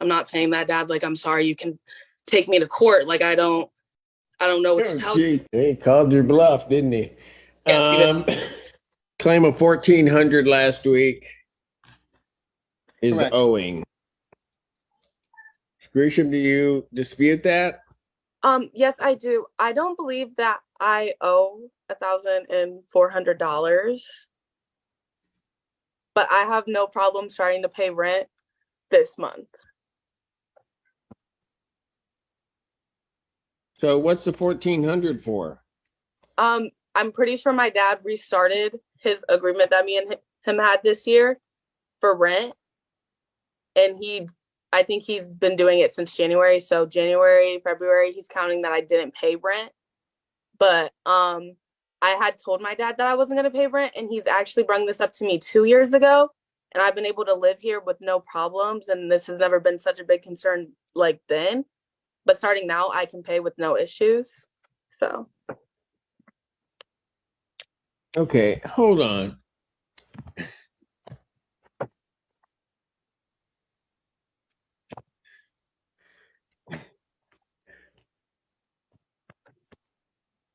I'm not paying that, Dad. Like, I'm sorry. You can take me to court. Like, I don't know what to tell you. Gee, he called your bluff, didn't he? Yes, he did. Claim of 1,400 last week is Correct. owing. Grisham, do you dispute that? Yes, I do. I don't believe that I owe $1,400, but I have no problem starting to pay rent this month. So what's the 1,400 for? I'm pretty sure my dad restarted his agreement that me and him had this year for rent, and I think he's been doing it since January. So January, February, he's counting that I didn't pay rent. But I had told my dad that I wasn't going to pay rent, and he's actually brought this up to me 2 years ago, and I've been able to live here with no problems, and this has never been such a big concern like then. But starting now, I can pay with no issues. So. Okay, hold on.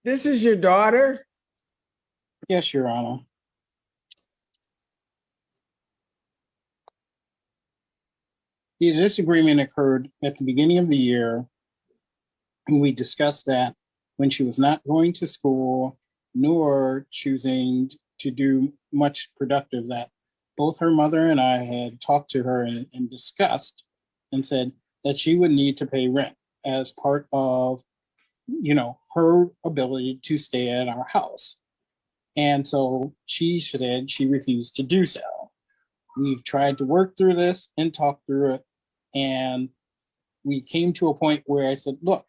This is your daughter? Yes, Your Honor. The disagreement occurred at the beginning of the year, and we discussed that when she was not going to school nor choosing to do much productive, that both her mother and I had talked to her and discussed and said that she would need to pay rent as part of, her ability to stay at our house. And so she said she refused to do so. We've tried to work through this and talk through it. And we came to a point where I said, look,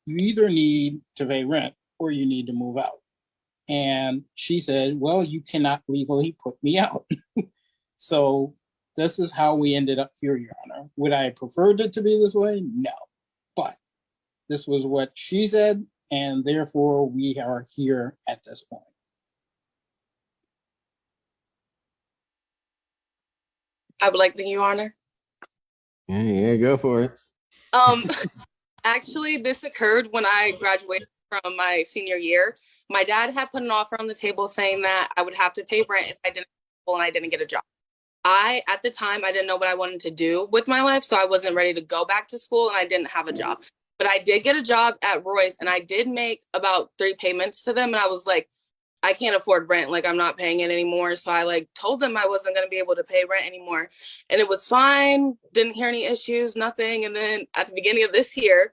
you either need to pay rent or you need to move out. And she said, well, you cannot legally put me out. So this is how we ended up here, Your Honor. Would I have preferred it to be this way? No. But this was what she said, and therefore we are here at this point. I would like the Your Honor. Yeah, go for it. Actually, this occurred when I graduated from my senior year. My dad had put an offer on the table saying that I would have to pay rent if I didn't school and I didn't get a job. At the time, I didn't know what I wanted to do with my life, so I wasn't ready to go back to school, and I didn't have a job. But I did get a job at Roy's, and I did make about 3 payments to them, and I was like, I can't afford rent. Like, I'm not paying it anymore. So I told them I wasn't going to be able to pay rent anymore. And it was fine. Didn't hear any issues, nothing. And then at the beginning of this year,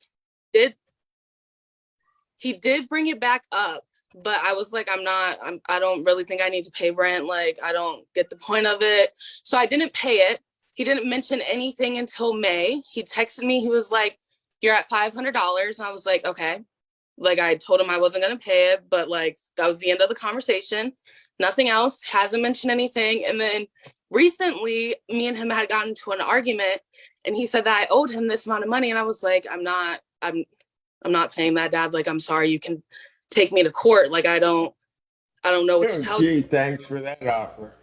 he did bring it back up. But I was like, I don't really think I need to pay rent. Like, I don't get the point of it. So I didn't pay it. He didn't mention anything until May. He texted me. He was like, you're at $500. And I was like, okay. Like, I told him I wasn't going to pay it, but that was the end of the conversation. Nothing else. Hasn't mentioned anything. And then recently, me and him had gotten into an argument, and he said that I owed him this amount of money. And I was like, I'm not paying that, Dad. Like, I'm sorry. You can take me to court. Like, I don't know what to tell you. Thanks for that offer.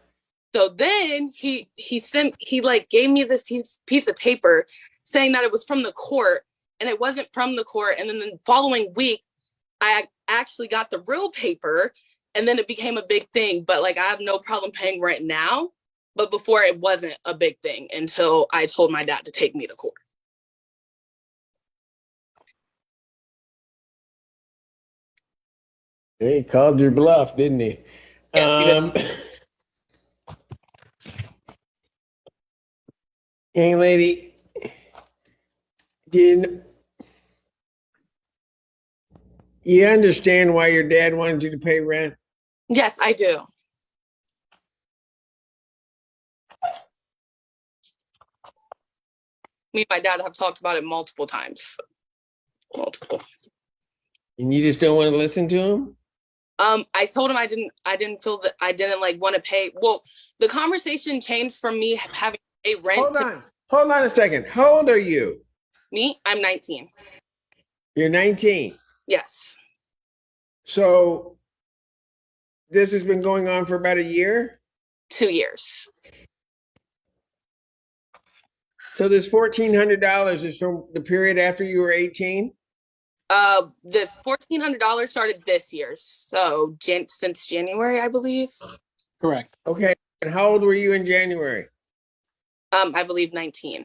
So then he gave me this piece of paper saying that it was from the court, and it wasn't from the court. And then the following week, I actually got the real paper, and then it became a big thing. But I have no problem paying rent now. But before, it wasn't a big thing until I told my dad to take me to court. He called your bluff, didn't he? Yes, he did. Young lady, did you understand why your dad wanted you to pay rent? Yes, I do. Me and my dad have talked about it multiple times. Multiple. And you just don't want to listen to him? I told him I didn't feel that I didn't want to pay. Well, the conversation changed from me having to pay rent. Hold on a second. How old are you? Me? I'm 19. You're 19. Yes. So this has been going on for about a year? 2 years. So this $1,400 is from the period after you were 18? This $1,400 started this year, so since January, I believe. Correct. Okay. And how old were you in January? I believe 19.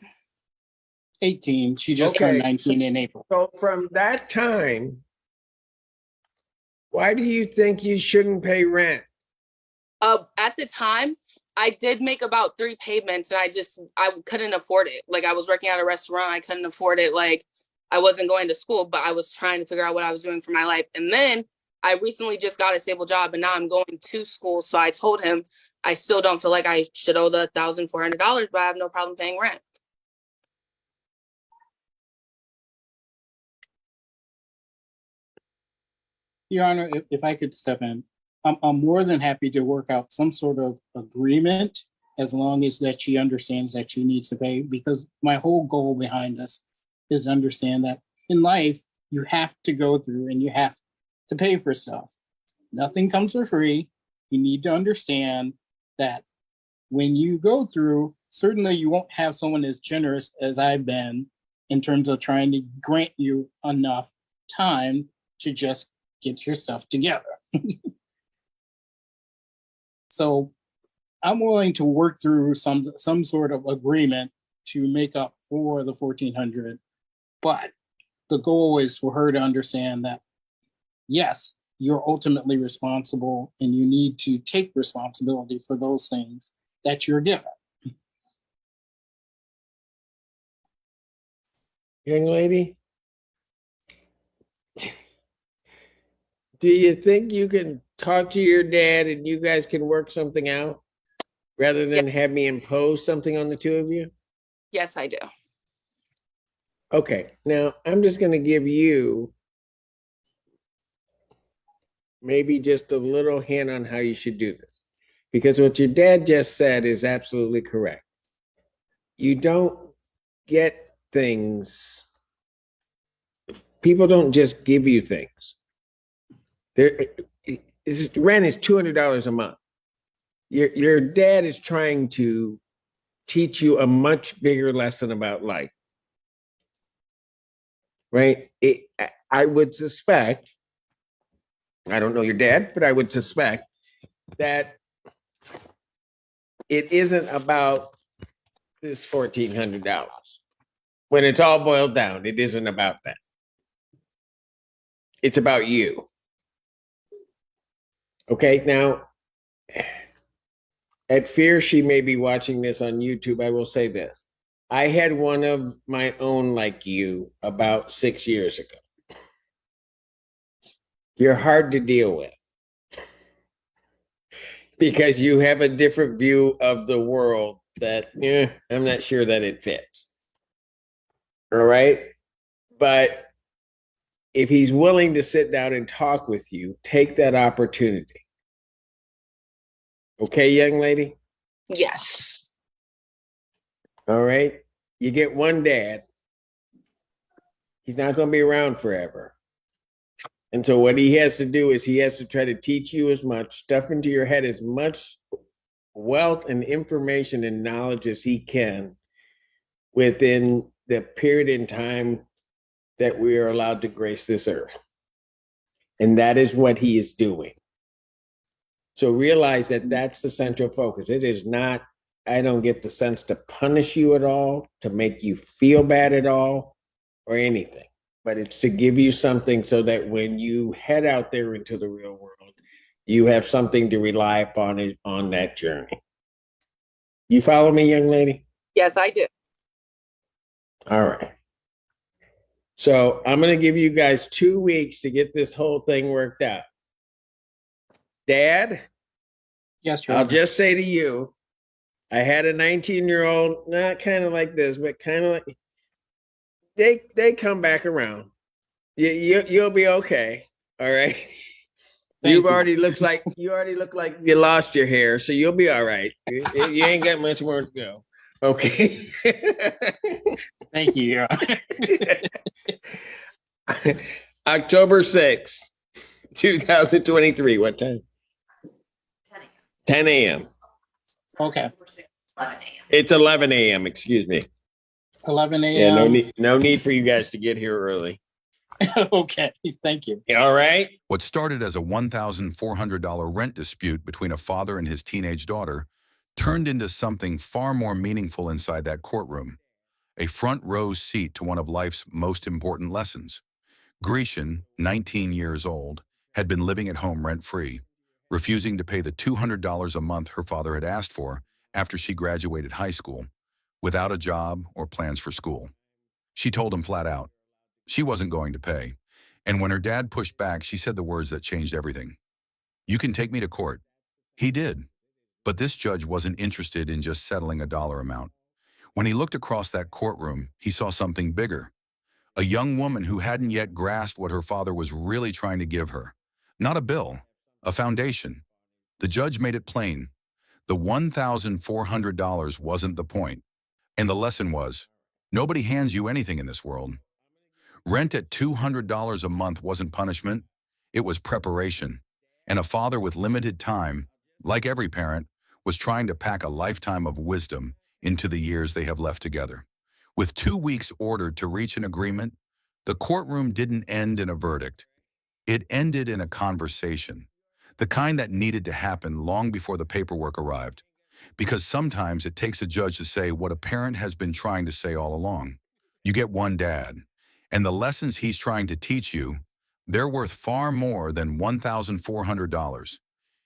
18. She just turned 19 in April. So from that time, why do you think you shouldn't pay rent? At the time, I did make about 3 payments, and I couldn't afford it. Like, I was working at a restaurant, I couldn't afford it. Like, I wasn't going to school, but I was trying to figure out what I was doing for my life. And then I recently just got a stable job, and now I'm going to school. So I told him I still don't feel like I should owe the $1,400, but I have no problem paying rent. Your Honor, if I could step in, I'm more than happy to work out some sort of agreement as long as that she understands that she needs to pay, because my whole goal behind this is to understand that in life, you have to go through and you have to pay for stuff. Nothing comes for free. You need to understand that when you go through, certainly you won't have someone as generous as I've been in terms of trying to grant you enough time to just get your stuff together. So I'm willing to work through some sort of agreement to make up for the $1,400, but the goal is for her to understand that, yes, you're ultimately responsible and you need to take responsibility for those things that you're given. Young lady, do you think you can talk to your dad and you guys can work something out rather than have me impose something on the two of you? Yes, I do. Okay, now I'm just going to give you maybe just a little hint on how you should do this, because what your dad just said is absolutely correct. You don't get things, people don't just give you things. Rent is $200 a month. Your dad is trying to teach you a much bigger lesson about life, right? I would suspect, I don't know your dad, but I would suspect that it isn't about this $1,400. When it's all boiled down, it isn't about that. It's about you. Okay, now, at fear she may be watching this on YouTube, I will say this. I had one of my own like you about 6 years ago. You're hard to deal with because you have a different view of the world that I'm not sure that it fits. All right? But if he's willing to sit down and talk with you, take that opportunity. Okay, young lady? Yes. All right? You get one dad. He's not going to be around forever. And so what he has to do is he has to try to teach you as much, stuff into your head as much wealth and information and knowledge as he can within the period in time that we are allowed to grace this earth. And that is what he is doing. So realize that that's the central focus. It is not, I don't get the sense to punish you at all, to make you feel bad at all, or anything. But it's to give you something so that when you head out there into the real world, you have something to rely upon on that journey. You follow me, young lady? Yes, I do. All right. So I'm going to give you guys 2 weeks to get this whole thing worked out. Dad? Yes, Your I'll Honor. just say to you, I had a 19-year-old, not kind of like this, but kind of like, they come back around. You'll be okay. All right. You already look like you lost your hair, so you'll be all right. You ain't got much more to go. Okay. Thank you, Your Honor. October 6th, 2023. What time? 10 a.m. Okay. 11 a.m. It's 11 a.m. Excuse me. 11 Yeah, a.m. no need for you guys to get here early. Okay, thank you. All right. What started as a $1,400 rent dispute between a father and his teenage daughter turned into something far more meaningful inside that courtroom, a front row seat to one of life's most important lessons. Grecian, 19 years old, had been living at home rent-free, refusing to pay the $200 a month her father had asked for after she graduated high school, without a job or plans for school. She told him flat out she wasn't going to pay. And when her dad pushed back, she said the words that changed everything. "You can take me to court." He did. But this judge wasn't interested in just settling a dollar amount. When he looked across that courtroom, he saw something bigger. A young woman who hadn't yet grasped what her father was really trying to give her. Not a bill, a foundation. The judge made it plain. The $1,400 wasn't the point. And the lesson was, nobody hands you anything in this world. Rent at $200 a month wasn't punishment, it was preparation. And a father with limited time, like every parent, was trying to pack a lifetime of wisdom into the years they have left together. With 2 weeks ordered to reach an agreement, the courtroom didn't end in a verdict. It ended in a conversation, the kind that needed to happen long before the paperwork arrived. Because sometimes it takes a judge to say what a parent has been trying to say all along. You get one dad, and the lessons he's trying to teach you, they're worth far more than $1,400.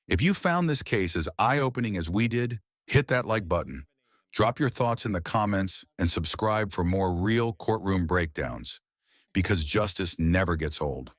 If you found this case as eye-opening as we did, hit that like button. Drop your thoughts in the comments and subscribe for more real courtroom breakdowns, because justice never gets old.